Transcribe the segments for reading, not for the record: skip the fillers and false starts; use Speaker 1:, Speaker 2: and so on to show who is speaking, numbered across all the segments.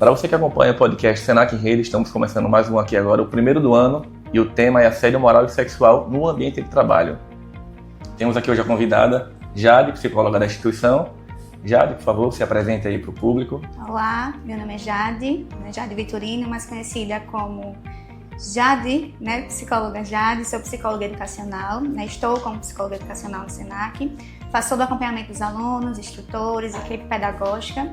Speaker 1: Para você que acompanha o podcast Senac em Rede, estamos começando mais um aqui agora, o primeiro do ano, e o tema é assédio moral e sexual no ambiente de trabalho. Temos aqui hoje a convidada, Jade, psicóloga da instituição. Jade, por favor, se apresente aí para o público.
Speaker 2: Olá, meu nome é Jade Vitorino, mais conhecida como Jade, psicóloga Jade, sou psicóloga educacional, estou como psicóloga educacional no Senac, faço todo o acompanhamento dos alunos, instrutores, equipe pedagógica,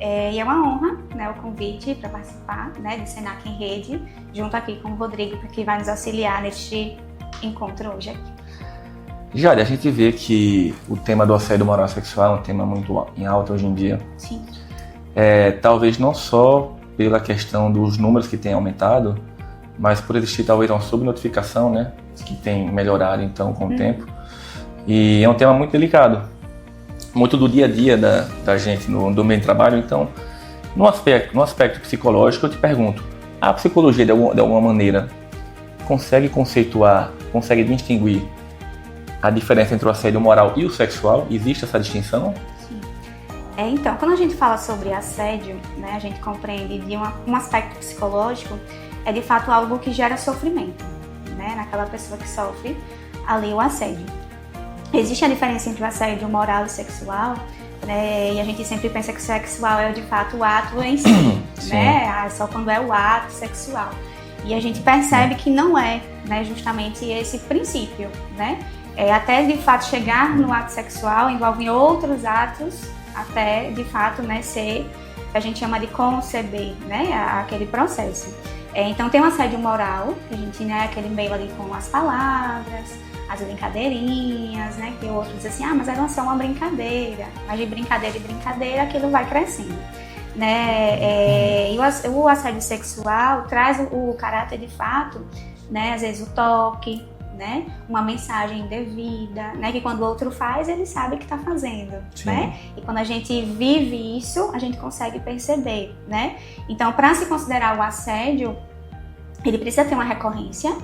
Speaker 2: e é uma honra o convite para participar do Senac em Rede, junto aqui com o Rodrigo, que vai nos auxiliar neste encontro hoje aqui.
Speaker 1: Jade, a gente vê que o tema do assédio moral e sexual é um tema muito em alta hoje em dia.
Speaker 2: Sim.
Speaker 1: Talvez não só pela questão dos números que têm aumentado, mas por existir talvez uma subnotificação, que tem melhorado então com o tempo. E é um tema muito delicado, muito do dia a dia da gente no meio de trabalho. Então, no aspecto psicológico, eu te pergunto, a psicologia de alguma maneira consegue conceituar, consegue distinguir a diferença entre o assédio moral e o sexual? Existe essa distinção?
Speaker 2: Sim. Então, quando a gente fala sobre assédio, a gente compreende de um aspecto psicológico, é de fato algo que gera sofrimento, naquela pessoa que sofre ali o assédio. Existe a diferença entre o assédio moral e sexual, e a gente sempre pensa que o sexual é de fato o ato em si, só quando é o ato sexual. E a gente percebe que não é, justamente esse princípio, até de fato chegar no ato sexual envolve outros atos, até de fato ser o que a gente chama de conceber, aquele processo. Então tem um assédio moral, que a gente, aquele meio ali com as palavras, as brincadeirinhas, que outros dizem assim, mas era só uma brincadeira, mas de brincadeira em brincadeira aquilo vai crescendo. E o assédio sexual traz o caráter de fato, às vezes o toque, uma mensagem indevida, que quando o outro faz, ele sabe que está fazendo, E quando a gente vive isso, a gente consegue perceber, Então, para se considerar o assédio, ele precisa ter uma recorrência,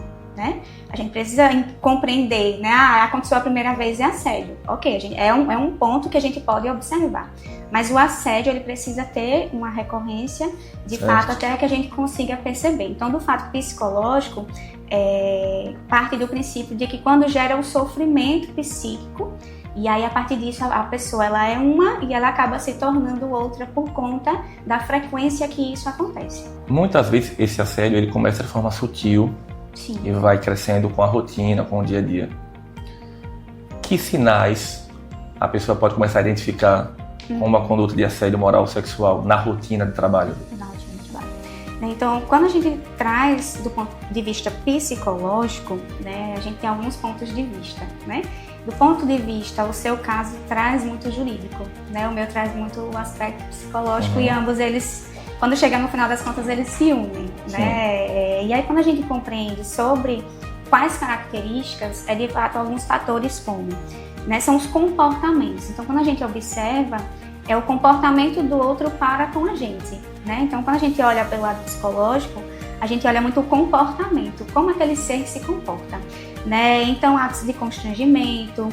Speaker 2: A gente precisa compreender, aconteceu a primeira vez é assédio. Ok, é um ponto que a gente pode observar. Mas o assédio, ele precisa ter uma recorrência, de fato, até que a gente consiga perceber. Então, do fato psicológico, parte do princípio de que quando gera um sofrimento psíquico, e aí a partir disso a pessoa ela é uma e ela acaba se tornando outra por conta da frequência que isso acontece.
Speaker 1: Muitas vezes esse assédio ele começa de forma sutil.
Speaker 2: Sim.
Speaker 1: E vai crescendo com a rotina, com o dia a dia. Que sinais a pessoa pode começar a identificar com uma conduta de assédio moral ou sexual na rotina de trabalho?
Speaker 2: Na rotina de trabalho. Então, quando a gente traz do ponto de vista psicológico, a gente tem alguns pontos de vista, Do ponto de vista, o seu caso traz muito jurídico, O meu traz muito o aspecto psicológico e ambos eles, quando chega no final das contas, eles se unem, E aí quando a gente compreende sobre quais características, de fato alguns fatores como, são os comportamentos. Então quando a gente observa, é o comportamento do outro para com a gente, Então quando a gente olha pelo lado psicológico, a gente olha muito o comportamento, como aquele ser se comporta. Então atos de constrangimento,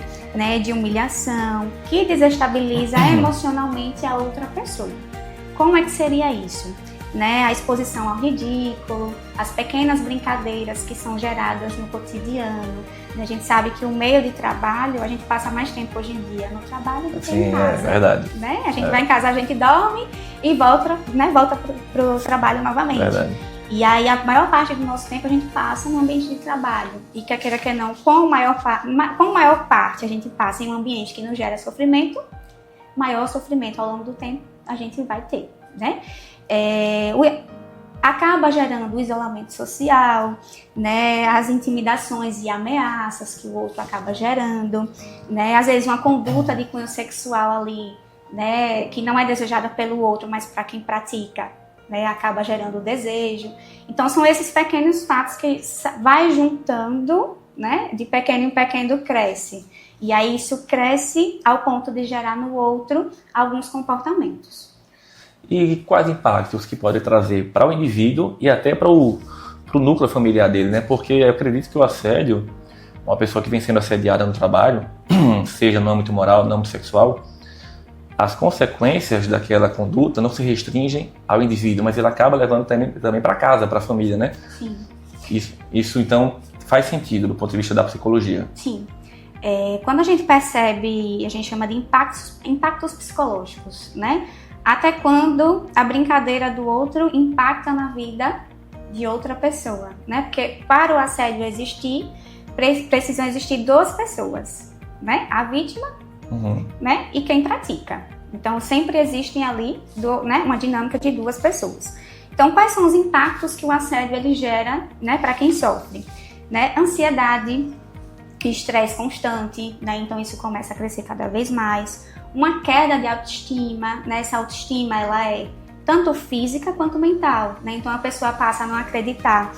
Speaker 2: de humilhação, que desestabiliza emocionalmente a outra pessoa. Como é que seria isso? A exposição ao ridículo, as pequenas brincadeiras que são geradas no cotidiano. A gente sabe que o meio de trabalho, a gente passa mais tempo hoje em dia no trabalho do que em casa.
Speaker 1: Sim, é verdade.
Speaker 2: A gente vai em casa, a gente dorme e volta para o trabalho novamente.
Speaker 1: Verdade.
Speaker 2: E aí a maior parte do nosso tempo a gente passa no ambiente de trabalho. E quer queira, quer não, com maior parte a gente passa em um ambiente que nos gera sofrimento, maior sofrimento ao longo do tempo a gente vai ter, acaba gerando o isolamento social, as intimidações e ameaças que o outro acaba gerando, às vezes uma conduta de cunho sexual ali, que não é desejada pelo outro, mas para quem pratica, acaba gerando o desejo. Então são esses pequenos fatos que vai juntando, de pequeno em pequeno cresce. E aí isso cresce ao ponto de gerar no outro alguns comportamentos.
Speaker 1: E quais impactos que pode trazer para o indivíduo e até para o núcleo familiar dele, Porque eu acredito que o assédio, uma pessoa que vem sendo assediada no trabalho, seja no âmbito moral, no âmbito sexual, as consequências daquela conduta não se restringem ao indivíduo, mas ele acaba levando também para casa, para a família, né?
Speaker 2: Sim.
Speaker 1: Isso, então, faz sentido do ponto de vista da psicologia.
Speaker 2: Sim. Quando a gente percebe, a gente chama de impactos psicológicos, né? Até quando a brincadeira do outro impacta na vida de outra pessoa, né? Porque para o assédio existir, precisam existir duas pessoas, né? A vítima, né? E quem pratica. Então, sempre existem ali, né? Uma dinâmica de duas pessoas. Então, quais são os impactos que o assédio ele gera, né? Para quem sofre, né? Ansiedade, estresse constante, né? Então isso começa a crescer cada vez mais. Uma queda de autoestima, né? Essa autoestima ela é tanto física quanto mental, né? Então a pessoa passa a não acreditar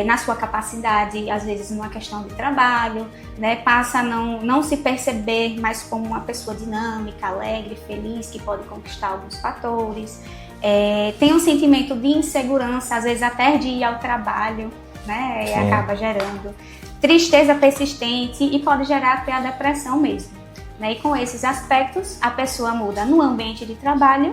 Speaker 2: na sua capacidade, às vezes numa questão de trabalho, né? Passa a não se perceber mais como uma pessoa dinâmica, alegre, feliz, que pode conquistar alguns fatores. Tem um sentimento de insegurança, às vezes até de ir ao trabalho, né? E acaba gerando tristeza persistente e pode gerar até a depressão mesmo, né? E com esses aspectos, a pessoa muda no ambiente de trabalho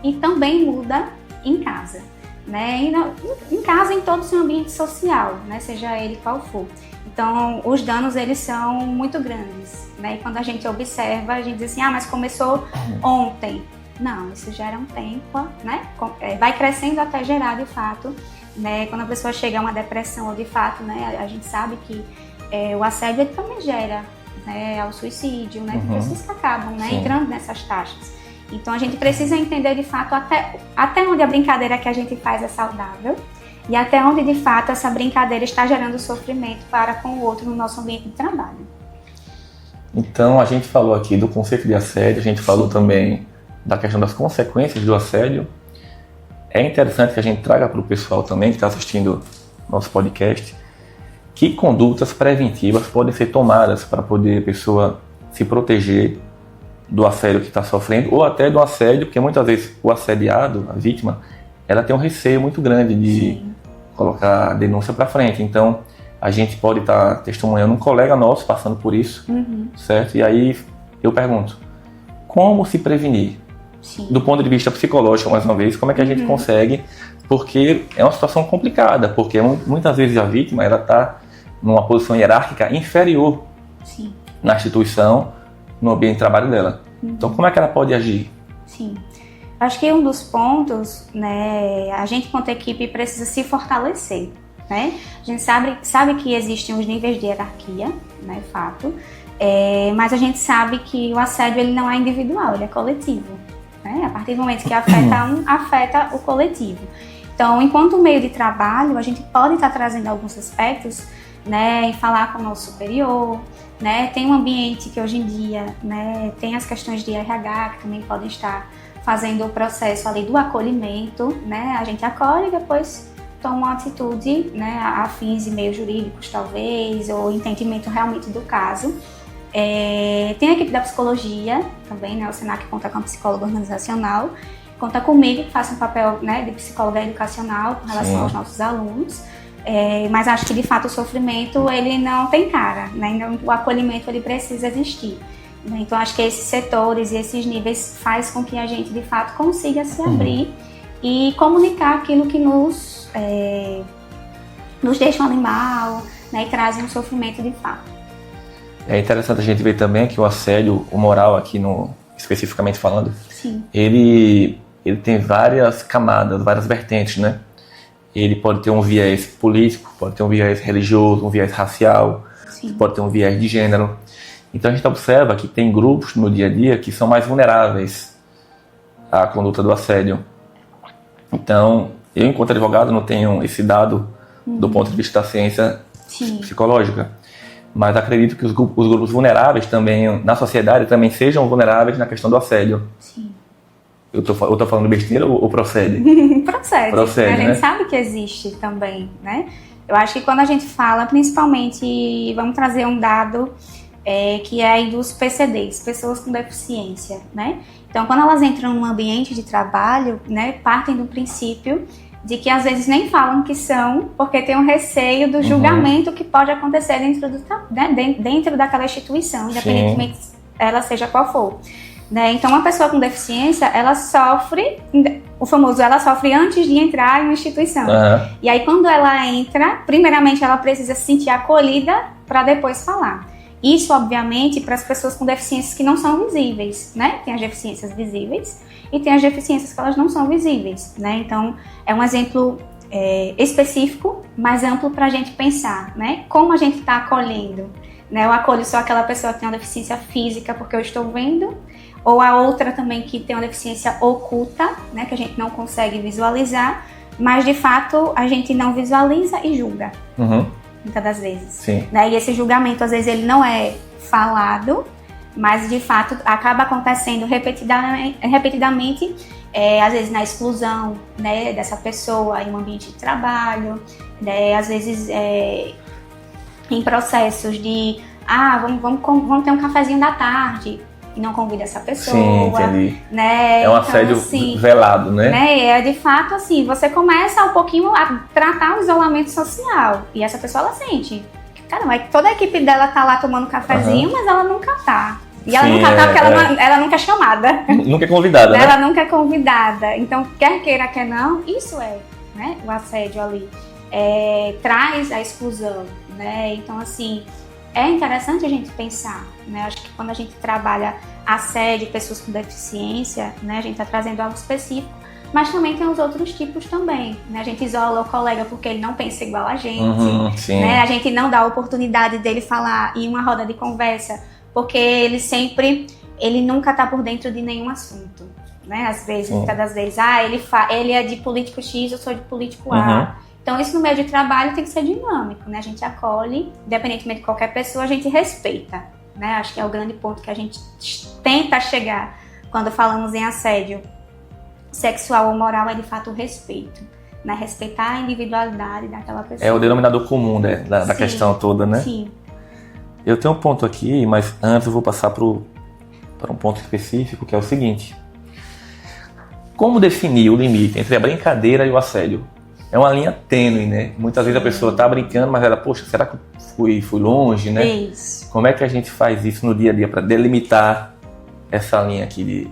Speaker 2: e também muda em casa, né? E em casa, em todo o seu ambiente social, né? Seja ele qual for. Então, os danos, eles são muito grandes, né? E quando a gente observa, a gente diz assim, mas começou ontem. Não, isso gera um tempo, né? Vai crescendo até gerar, de fato, né? Quando a pessoa chega a uma depressão, ou de fato, né, a gente sabe que o assédio ele também gera, né, ao suicídio, né? Pessoas que acabam, né, entrando nessas taxas. Então a gente precisa entender de fato até onde a brincadeira que a gente faz é saudável e até onde de fato essa brincadeira está gerando sofrimento para com o outro no nosso ambiente de trabalho.
Speaker 1: Então a gente falou aqui do conceito de assédio, a gente falou também da questão das consequências do assédio. É interessante que a gente traga para o pessoal também que está assistindo nosso podcast que condutas preventivas podem ser tomadas para poder a pessoa se proteger do assédio que está sofrendo ou até do assédio, porque muitas vezes o assediado, a vítima, ela tem um receio muito grande de colocar a denúncia para frente. Então, a gente pode estar testemunhando um colega nosso passando por isso, certo? E aí eu pergunto, como se prevenir? Do ponto de vista psicológico, mais uma vez, como é que a gente consegue? Porque é uma situação complicada, porque muitas vezes a vítima ela está numa posição hierárquica inferior na instituição, no ambiente de trabalho dela. Então, como é que ela pode agir?
Speaker 2: Sim. Acho que um dos pontos, né, a gente, enquanto equipe, precisa se fortalecer, né? A gente sabe que existem os níveis de hierarquia, né, fato, mas a gente sabe que o assédio ele não é individual, ele é coletivo. Né? A partir do momento que afeta afeta o coletivo. Então, enquanto meio de trabalho, a gente pode estar trazendo alguns aspectos, né, e falar com o nosso superior, né? Tem um ambiente que hoje em dia, né, tem as questões de RH que também podem estar fazendo o processo ali do acolhimento, né? A gente acolhe e depois toma uma atitude, né, a fins e meios jurídicos talvez, ou entendimento realmente do caso. Tem a equipe da psicologia também, né? O Senac conta com a psicóloga organizacional, conta comigo que faço um papel, né, de psicóloga educacional com relação aos nossos alunos, mas acho que de fato o sofrimento ele não tem cara, né? Então, o acolhimento ele precisa existir. Então acho que esses setores e esses níveis faz com que a gente de fato consiga se abrir e comunicar aquilo que nos deixa um mal, né, e traz um sofrimento de fato.
Speaker 1: É interessante a gente ver também que o assédio, o moral aqui especificamente falando, ele tem várias camadas, várias vertentes, né? Ele pode ter um viés político, pode ter um viés religioso, um viés racial, pode ter um viés de gênero. Então a gente observa que tem grupos no dia a dia que são mais vulneráveis à conduta do assédio. Então, eu enquanto advogado não tenho esse dado do ponto de vista da ciência psicológica. Mas acredito que os grupos vulneráveis também, na sociedade, também sejam vulneráveis na questão do assédio. Eu tô falando besteira ou procede?
Speaker 2: Procede. A gente sabe que existe também, né? Eu acho que quando a gente fala, principalmente, vamos trazer um dado que é aí dos PCDs, pessoas com deficiência, né? Então, quando elas entram num ambiente de trabalho, né, partem do princípio de que às vezes nem falam que são, porque tem um receio do julgamento que pode acontecer dentro daquela instituição, independentemente ela seja qual for. né? Então, uma pessoa com deficiência, ela sofre, o famoso, ela sofre antes de entrar em uma instituição. E aí, quando ela entra, primeiramente ela precisa se sentir acolhida para depois falar. Isso, obviamente, para as pessoas com deficiências que não são visíveis, né? Tem as deficiências visíveis e tem as deficiências que elas não são visíveis, né? Então, é um exemplo específico, mas amplo para a gente pensar, né? Como a gente está acolhendo, né? Eu acolho só aquela pessoa que tem uma deficiência física porque eu estou vendo, ou a outra também que tem uma deficiência oculta, né? Que a gente não consegue visualizar, mas de fato a gente não visualiza e julga, muitas das vezes.
Speaker 1: Sim.
Speaker 2: Né? E esse julgamento, às vezes, ele não é falado, mas de fato acaba acontecendo repetidamente, às vezes na exclusão, né, dessa pessoa em um ambiente de trabalho, né, às vezes em processos de vamos ter um cafezinho da tarde e não convida essa pessoa.
Speaker 1: Sim, entendi.
Speaker 2: Né?
Speaker 1: É um assédio velado, né?
Speaker 2: É de fato assim, você começa um pouquinho a tratar o isolamento social e essa pessoa ela sente, caramba, toda a equipe dela tá lá tomando cafezinho, mas ela nunca tá. E ela nunca tá porque ela nunca é chamada.
Speaker 1: Nunca é convidada, né?
Speaker 2: Ela nunca é convidada. Então, quer queira, quer não, isso né, o assédio ali. Traz a exclusão, né? Então, assim, é interessante a gente pensar, né? Acho que quando a gente trabalha assédio, pessoas com deficiência, né? A gente tá trazendo algo específico, mas também tem os outros tipos também, né? A gente isola o colega porque ele não pensa igual a gente, né? A gente não dá a oportunidade dele falar em uma roda de conversa, porque ele nunca tá por dentro de nenhum assunto, né? Às vezes, muitas das vezes, ele é de político X, eu sou de político A. Então, isso no meio de trabalho tem que ser dinâmico, né? A gente acolhe, independentemente de qualquer pessoa, a gente respeita, né? Acho que é o grande ponto que a gente tenta chegar quando falamos em assédio sexual ou moral, é de fato o respeito, né? Respeitar a individualidade daquela pessoa.
Speaker 1: É o denominador comum, né? Da questão toda, né?
Speaker 2: Sim.
Speaker 1: Eu tenho um ponto aqui, mas antes eu vou passar para um ponto específico, que é o seguinte. Como definir o limite entre a brincadeira e o assédio? É uma linha tênue, né? Muitas vezes a pessoa está brincando, mas ela, poxa, será que eu fui longe, né?
Speaker 2: Isso.
Speaker 1: Como é que a gente faz isso no dia a dia para delimitar essa linha aqui de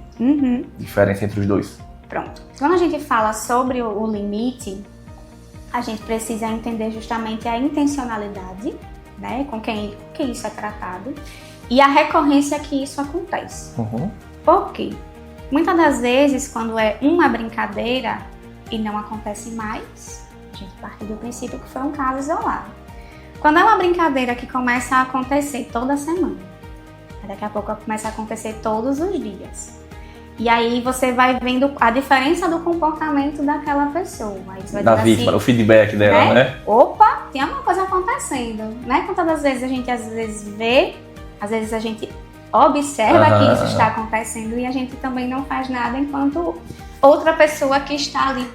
Speaker 1: diferença entre os dois?
Speaker 2: Pronto. Quando a gente fala sobre o limite, a gente precisa entender justamente a intencionalidade, né? Com quem isso é tratado e a recorrência que isso acontece. Por quê? Muitas das vezes, quando é uma brincadeira e não acontece mais, a gente parte do princípio que foi um caso isolado. Quando é uma brincadeira que começa a acontecer toda semana, daqui a pouco começa a acontecer todos os dias. E aí você vai vendo a diferença do comportamento daquela pessoa. Aí você vai
Speaker 1: da vítima, assim, o feedback dela, né?
Speaker 2: Opa, tem alguma coisa acontecendo, né? Quantas vezes a gente às vezes vê, às vezes a gente observa que isso está acontecendo e a gente também não faz nada enquanto outra pessoa que está ali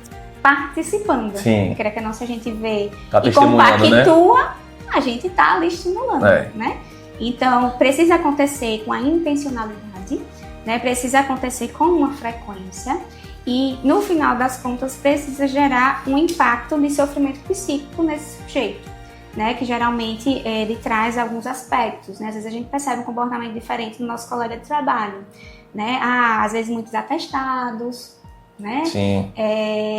Speaker 2: participando.
Speaker 1: Sim.
Speaker 2: Queria que não, se a gente vê
Speaker 1: e
Speaker 2: compactua,
Speaker 1: né?
Speaker 2: A gente está ali estimulando, né? Então, precisa acontecer com a intencionalidade, né? Precisa acontecer com uma frequência e, no final das contas, precisa gerar um impacto de sofrimento psíquico nesse sujeito, né? Que geralmente ele traz alguns aspectos, né? Às vezes a gente percebe um comportamento diferente do nosso colega de trabalho, né? Às vezes muitos atestados, né?
Speaker 1: Sim.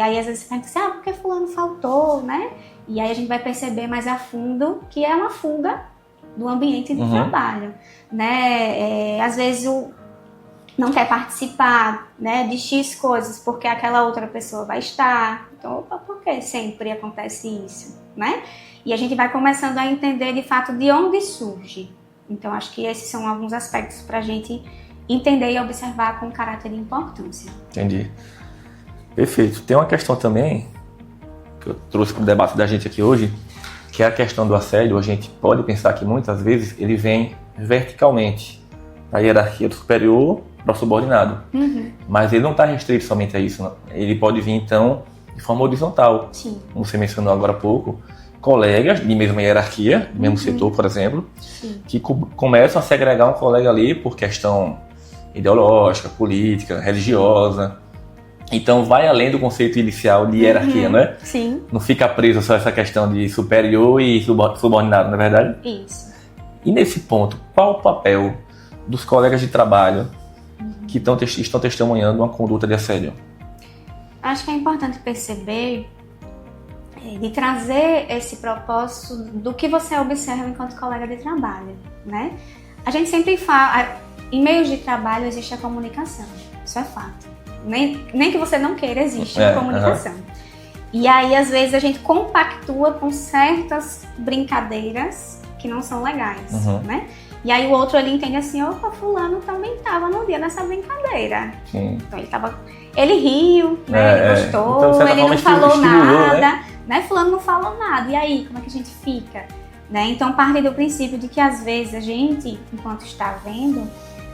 Speaker 2: Aí às vezes você pensa assim, por que fulano faltou, né? E aí a gente vai perceber mais a fundo que é uma fuga do ambiente de trabalho, né? Às vezes não quer participar, né, de X coisas porque aquela outra pessoa vai estar. Então, por que sempre acontece isso, né? E a gente vai começando a entender de fato de onde surge. Então, acho que esses são alguns aspectos para a gente entender e observar com caráter de importância.
Speaker 1: Entendi. Perfeito. Tem uma questão também que eu trouxe para o debate da gente aqui hoje, que é a questão do assédio. A gente pode pensar que muitas vezes ele vem verticalmente, da hierarquia do superior para o subordinado. Mas ele não está restrito somente a isso. Não. Ele pode vir, então, de forma horizontal.
Speaker 2: Sim.
Speaker 1: Como você mencionou agora há pouco, colegas de mesma hierarquia, do mesmo setor, por exemplo, que começam a segregar um colega ali por questão ideológica, política, religiosa. Então vai além do conceito inicial de hierarquia, né?
Speaker 2: Sim.
Speaker 1: Não fica preso só essa questão de superior e subordinado, não é verdade?
Speaker 2: Isso.
Speaker 1: E nesse ponto, qual o papel dos colegas de trabalho que estão testemunhando uma conduta de assédio?
Speaker 2: Acho que é importante perceber de trazer esse propósito do que você observa enquanto colega de trabalho, né? A gente sempre fala, em meios de trabalho existe a comunicação, isso é fato. Nem que você não queira, existe a comunicação. E aí, às vezes, a gente compactua com certas brincadeiras que não são legais, né? E aí o outro ali entende assim, opa, fulano também estava no dia dessa brincadeira.
Speaker 1: Sim.
Speaker 2: Então ele riu, né? Ele gostou,
Speaker 1: então,
Speaker 2: ele não falou
Speaker 1: estimulou,
Speaker 2: nada, né? Fulano não falou nada. E aí, como é que a gente fica? Né? Então parte do princípio de que às vezes a gente, enquanto está vendo,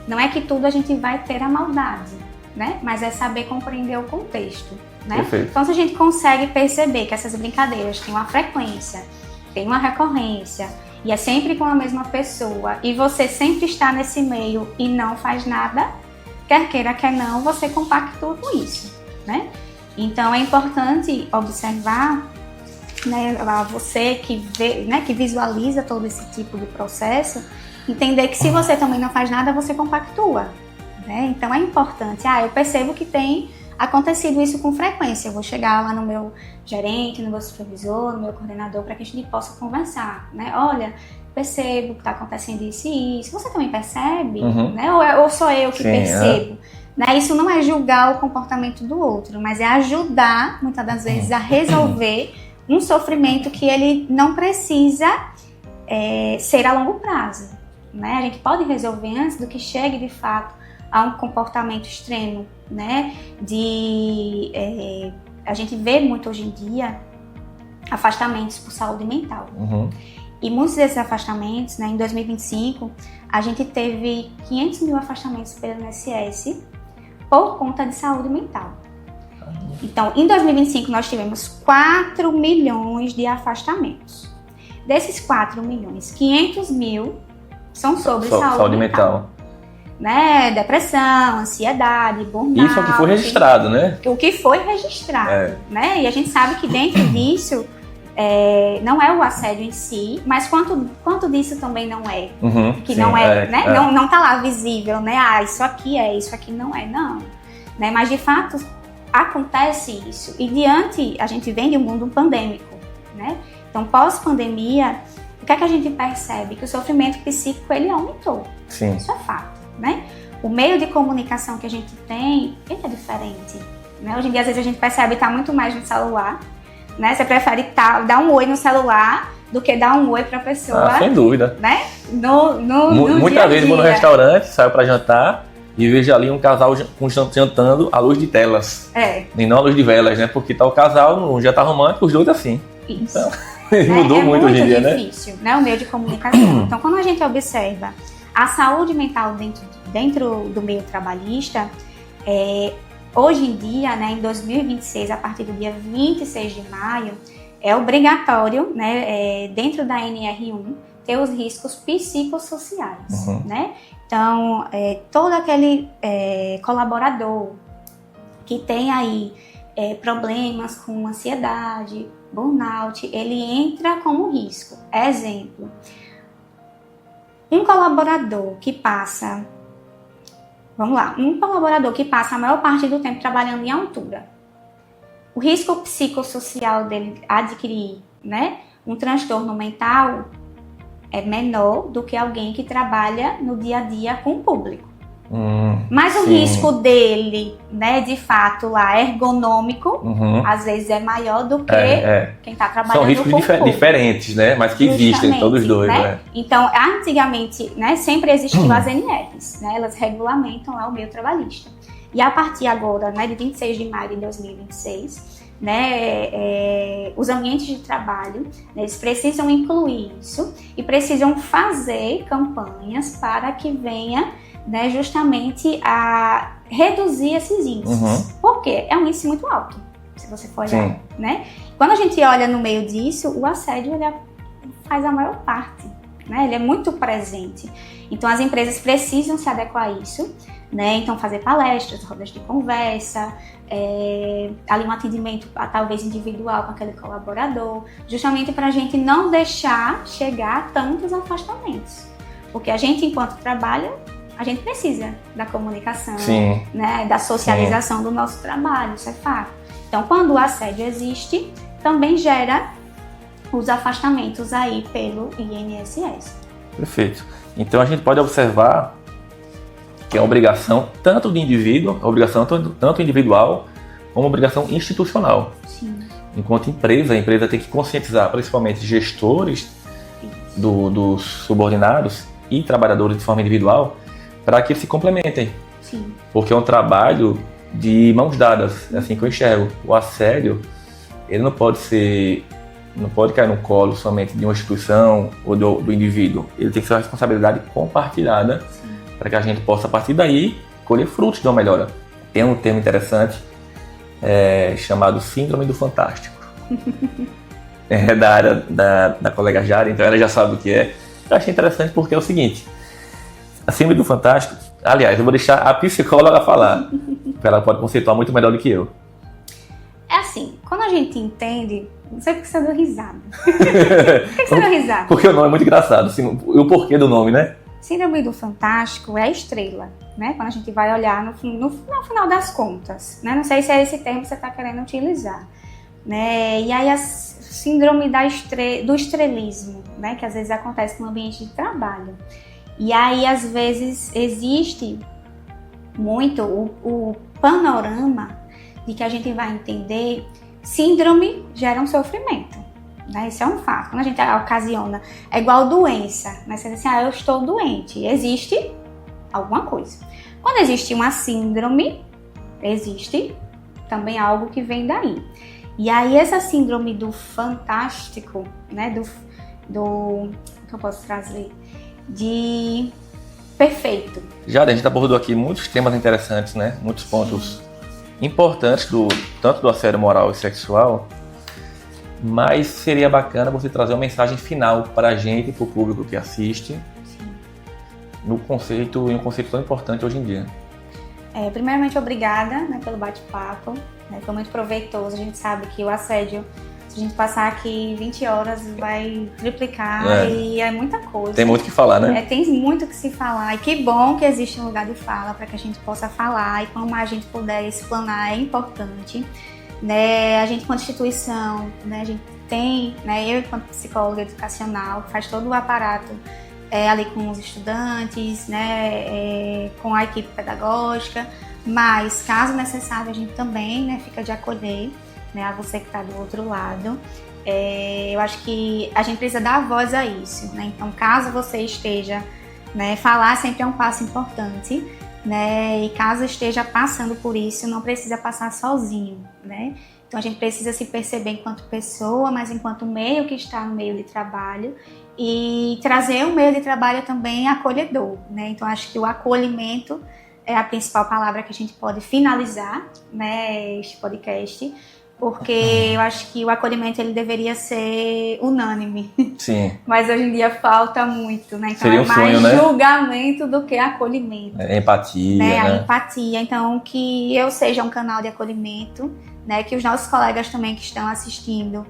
Speaker 2: não é que tudo a gente vai ter a maldade, né? Mas é saber compreender o contexto, né?
Speaker 1: Perfeito.
Speaker 2: Então se a gente consegue perceber que essas brincadeiras têm uma frequência, tem uma recorrência, e é sempre com a mesma pessoa, e você sempre está nesse meio e não faz nada, quer queira, quer não, você compactua com isso, né? Então é importante observar, né, você que vê, né, que visualiza todo esse tipo de processo, entender que se você também não faz nada, você compactua, né? Então é importante, eu percebo que tem acontecido isso com frequência, eu vou chegar lá no meu gerente, no meu supervisor, no meu coordenador, para que a gente possa conversar, né? Olha, percebo que está acontecendo isso e isso, você também percebe, né? Ou sou eu que percebo? Né? Isso não é julgar o comportamento do outro, mas é ajudar, muitas das vezes, a resolver um sofrimento que ele não precisa ser a longo prazo, né? A gente pode resolver antes do que chegue, de fato, a um comportamento extremo, né? A gente vê muito hoje em dia afastamentos por saúde mental. E muitos desses afastamentos, né, em 2025, a gente teve 500 mil afastamentos pelo INSS por conta de saúde mental. Então, em 2025, nós tivemos 4 milhões de afastamentos. Desses 4 milhões, 500 mil são sobre saúde mental. Né? Depressão, ansiedade, burnout.
Speaker 1: Isso é o que foi registrado, né?
Speaker 2: O que foi registrado, né? E a gente sabe que dentro disso não é o assédio em si, mas quanto disso também não é. Que sim, não é, né? Não tá lá visível, né? Isso aqui isso aqui não é, não. Né? Mas de fato acontece isso. E a gente vem de um mundo pandêmico, né? Então pós-pandemia, o que é que a gente percebe? Que o sofrimento psíquico ele aumentou.
Speaker 1: Sim.
Speaker 2: Isso é fato. Né? O meio de comunicação que a gente tem, ele é diferente. Né? Hoje em dia, às vezes, a gente percebe que está muito mais no celular. Né? Você prefere dar um oi no celular do que dar um oi para a pessoa.
Speaker 1: Sem dúvida.
Speaker 2: Né?
Speaker 1: Muitas vezes vou no restaurante, saio para jantar e vejo ali um casal jantando à luz de telas. E não à luz de velas, né? Porque tá o casal no jantar romântico, os dois assim.
Speaker 2: Isso.
Speaker 1: Então, mudou muito hoje em dia, né?
Speaker 2: É muito difícil, né? O meio de comunicação. Então, quando a gente observa a saúde mental dentro do meio trabalhista, hoje em dia, né, em 2026, a partir do dia 26 de maio, é obrigatório, né, dentro da NR1, ter os riscos psicossociais. Né? Então, todo aquele colaborador que tem aí problemas com ansiedade, burnout, ele entra como risco. Exemplo, um colaborador que passa a maior parte do tempo trabalhando em altura, o risco psicossocial dele adquirir, né, um transtorno mental é menor do que alguém que trabalha no dia a dia com o público. Mas o risco dele, né, de fato, lá, ergonômico, às vezes é maior do que quem está trabalhando com o público. São riscos diferentes, né, mas que existem todos os dois. Né? Então, antigamente, né, sempre existiu as NRs, né, elas regulamentam lá o meio trabalhista. E a partir agora, né, de 26 de maio de 2026, né, os ambientes de trabalho, né, eles precisam incluir isso e precisam fazer campanhas para que venha, né, justamente a reduzir esses índices. Por quê? É um índice muito alto, se você for olhar. Né? Quando a gente olha no meio disso, o assédio ele faz a maior parte. Né? Ele é muito presente. Então as empresas precisam se adequar a isso. Né? Então fazer palestras, rodas de conversa, ali um atendimento talvez individual com aquele colaborador, justamente para a gente não deixar chegar a tantos afastamentos. Porque a gente, enquanto trabalha, a gente precisa da comunicação,
Speaker 1: Sim.
Speaker 2: né, da socialização do nosso trabalho, isso é fato. Então, quando o assédio existe, também gera os afastamentos aí pelo INSS.
Speaker 1: Perfeito. Então a gente pode observar que é uma obrigação tanto do indivíduo, obrigação tanto individual, como obrigação institucional.
Speaker 2: Sim.
Speaker 1: Enquanto empresa, a empresa tem que conscientizar principalmente gestores dos subordinados e trabalhadores de forma individual para que se complementem.
Speaker 2: Sim.
Speaker 1: Porque é um trabalho de mãos dadas, é assim que eu enxergo. O assédio, ele não pode cair no colo somente de uma instituição ou do indivíduo. Ele tem que ser uma responsabilidade compartilhada para que a gente possa, a partir daí, colher frutos de uma melhora. Tem um termo interessante chamado Síndrome do Fantástico. É da área da colega Jari, então ela já sabe o que é. Eu achei interessante porque é o seguinte, a Síndrome do Fantástico, aliás, eu vou deixar a psicóloga falar, porque ela pode conceituar muito melhor do que eu.
Speaker 2: É assim, quando a gente entende, não sei porque você deu risada. Por que você deu risada?
Speaker 1: Porque o nome é muito engraçado, assim, o porquê do nome, né?
Speaker 2: Síndrome do Fantástico é a estrela, né? Quando a gente vai olhar no final das contas, né? Não sei se é esse termo que você está querendo utilizar, né? E aí a síndrome do estrelismo, né? Que às vezes acontece no ambiente de trabalho. E aí, às vezes, existe muito o panorama de que a gente vai entender síndrome gera um sofrimento. Né? Isso é um fato. Quando a gente ocasiona, é igual doença. Né? Você diz assim, eu estou doente. Existe alguma coisa. Quando existe uma síndrome, existe também algo que vem daí. E aí essa síndrome do fantástico, né? O que eu posso trazer? De perfeito.
Speaker 1: Já a gente abordou aqui muitos temas interessantes, né? Muitos pontos importantes, tanto do assédio moral e sexual, mas seria bacana você trazer uma mensagem final para a gente, para o público que assiste, em um conceito tão importante hoje em dia.
Speaker 2: Primeiramente, obrigada, né, pelo bate-papo, né, foi muito proveitoso. A gente sabe que o assédio, se a gente passar aqui 20 horas, vai triplicar e é muita coisa.
Speaker 1: Tem muito o que falar, né?
Speaker 2: Tem muito o que se falar e que bom que existe um lugar de fala para que a gente possa falar e como a gente puder explanar é importante. Né? A gente, como instituição, né, a gente tem, né, eu enquanto psicóloga educacional, faz todo o aparato ali com os estudantes, né, com a equipe pedagógica, mas caso necessário a gente também, né, fica de acolher, né, a você que está do outro lado. Eu acho que a gente precisa dar voz a isso, né? Então, caso você esteja, né, falar sempre é um passo importante, né? E caso esteja passando por isso, não precisa passar sozinho, né? Então, a gente precisa se perceber enquanto pessoa, mas enquanto meio que está no meio de trabalho e trazer um meio de trabalho também acolhedor, né? Então, acho que o acolhimento é a principal palavra que a gente pode finalizar, né, este podcast, porque eu acho que o acolhimento ele deveria ser unânime.
Speaker 1: Sim.
Speaker 2: Mas hoje em dia falta muito, né? Então
Speaker 1: seria um
Speaker 2: mais
Speaker 1: sonho, né?
Speaker 2: julgamento do que acolhimento.
Speaker 1: Empatia, né?
Speaker 2: A empatia. Então, que eu seja um canal de acolhimento, né? Que os nossos colegas também que estão assistindo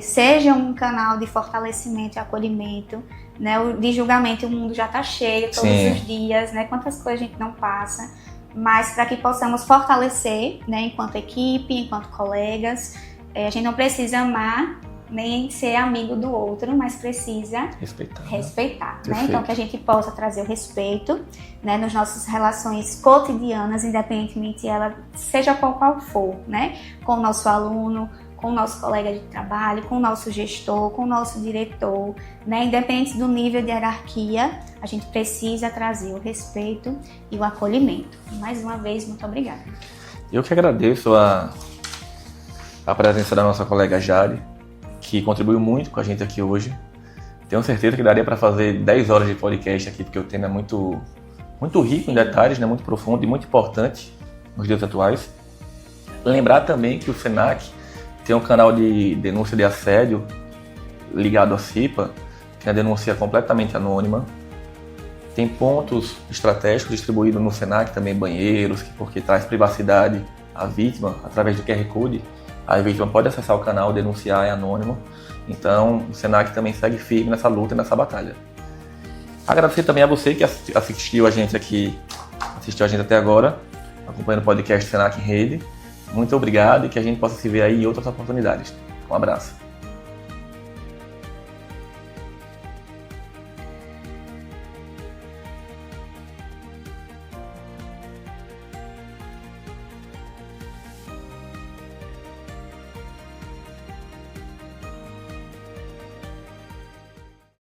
Speaker 2: sejam um canal de fortalecimento e acolhimento, né? De julgamento o mundo já está cheio todos os dias, né? Quantas coisas a gente não passa. Mas para que possamos fortalecer, né, enquanto equipe, enquanto colegas, a gente não precisa amar nem ser amigo do outro, mas precisa respeitar, né? Então que a gente possa trazer o respeito, né, nas nossas relações cotidianas, independentemente ela seja qual for, né, com o nosso aluno, com o nosso colega de trabalho, com o nosso gestor, com o nosso diretor, né? Independente do nível de hierarquia, a gente precisa trazer o respeito e o acolhimento. Mais uma vez, muito obrigada.
Speaker 1: Eu que agradeço a presença da nossa colega Jari, que contribuiu muito com a gente aqui hoje. Tenho certeza que daria para fazer 10 horas de podcast aqui, porque o tema é muito, muito rico em detalhes, né? Muito profundo e muito importante nos dias atuais. Lembrar também que o SENAC tem um canal de denúncia de assédio ligado à CIPA, que é a denúncia é completamente anônima. Tem pontos estratégicos distribuídos no SENAC, também banheiros, porque traz privacidade à vítima através do QR Code. A vítima pode acessar o canal, denunciar, é anônimo. Então, o SENAC também segue firme nessa luta e nessa batalha. Agradecer também a você que assistiu a gente até agora, acompanhando o podcast Senac em Rede. Muito obrigado e que a gente possa se ver aí em outras oportunidades. Um abraço.